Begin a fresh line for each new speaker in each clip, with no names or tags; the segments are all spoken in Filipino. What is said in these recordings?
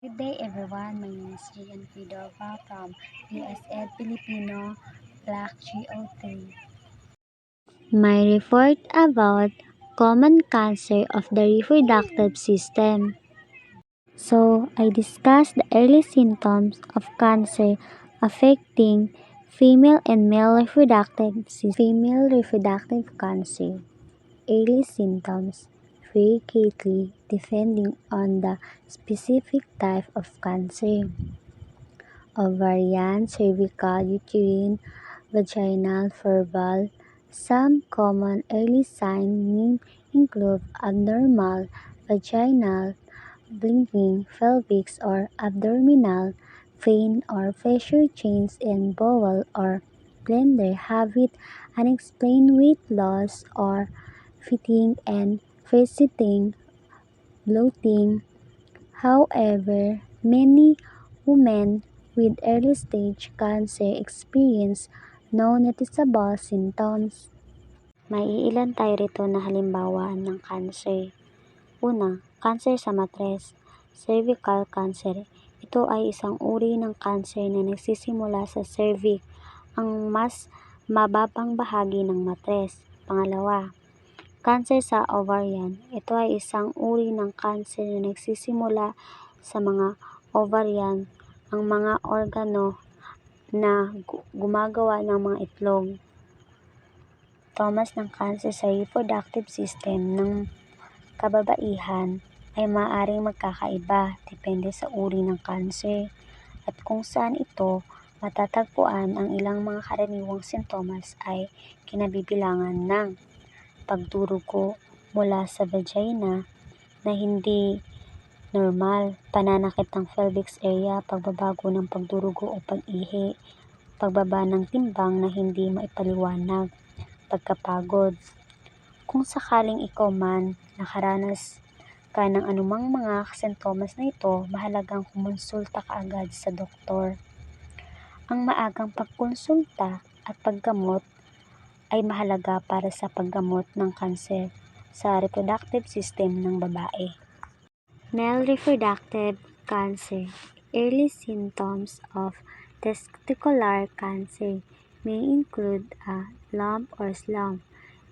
Good day everyone, my name is Gian Pidova from USED Filipino Block GO3. My report about common cancer of the reproductive system. So, I discussed the early symptoms of cancer affecting female and male reproductive system. Female reproductive cancer. Early symptoms vary greatly depending on the specific type of cancer. Ovarian, cervical, uterine, vaginal, vulval. Some common early signs include abnormal vaginal bleeding, pelvic or abdominal pain or pressure change in bowel or bladder habit, unexplained weight loss or fatigue and persisting bloating. However, many women with early-stage cancer experience no noticeable symptoms. May ilan tayo rito na halimbawa ng cancer. Una, cancer sa matres, cervical cancer. Ito ay isang uri ng cancer na nagsisimula sa cervix, ang mas mababang bahagi ng matres. Pangalawa, cancer sa ovarian. Ito ay isang uri ng cancer na nagsisimula sa mga ovarian, ang mga organo na gumagawa ng mga itlog. Symptoms ng cancer sa reproductive system ng kababaihan ay maaaring magkakaiba depende sa uri ng cancer at kung saan ito matatagpuan. Ang ilang mga karaniwang sintomas ay kinabibilangan ng pagdurugo mula sa vagina na hindi normal, pananakit ng pelvic area, pagbabago ng pagdurugo o pag-ihi, pagbaba ng timbang na hindi maipaliwanag, pagkapagod. Kung sakaling ikaw man nakaranas ka ng anumang mga sintomas na ito, mahalagang kumonsulta ka agad sa doktor. Ang maagang pagkonsulta at paggamot ay mahalaga para sa paggamot ng kanser sa reproductive system ng babae. Male reproductive cancer. Early symptoms of testicular cancer may include a lump or slump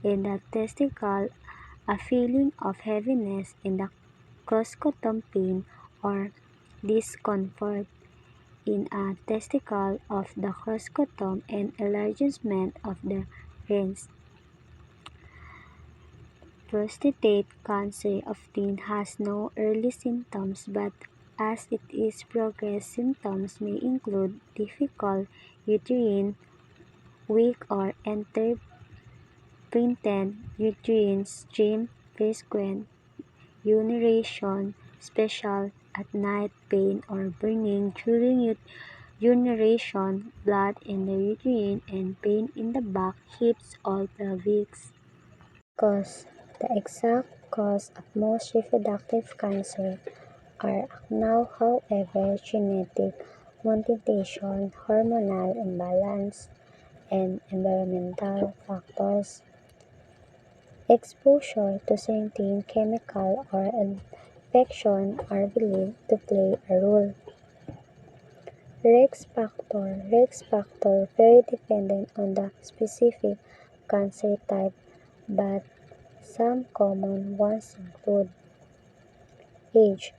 in the testicle, a feeling of heaviness in the scrotum, pain or discomfort in a testicle of the scrotum, and enlargement of the rinse. Prostate cancer often has no early symptoms, but as it is progressed, symptoms may include difficult uterine, weak or intermittent uterine stream, frequent urination, especially at night, pain or burning during urination, blood in the urine, and pain in the back, hips, or pelvis. Cause. The exact cause of most reproductive cancer are now, however, genetic mutation, hormonal imbalance, and environmental factors. Exposure to certain chemical or infection are believed to play a role. Risk factor very dependent on the specific cancer type, but some common ones include age.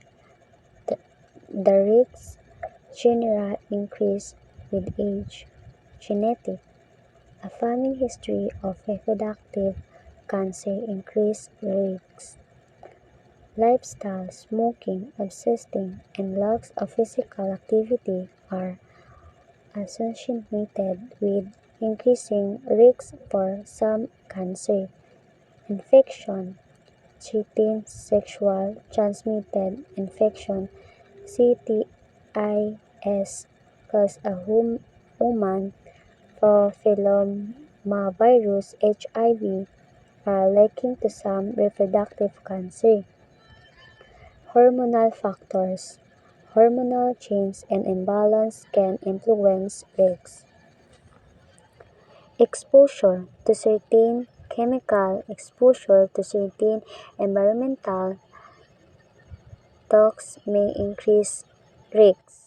The risks generally increase with age. Genetic. A family history of reproductive cancer increases risks. Lifestyle, smoking, obsessing, and loss of physical activity are associated with increasing risks for some cancer. Infection. Cheating, sexual transmitted infection, CTIs, cause a human papillomavirus (HIV) are linked to some reproductive cancer. Hormonal factors. Hormonal change and imbalance can influence risks. Exposure to certain chemical, exposure to certain environmental toxins may increase bricks.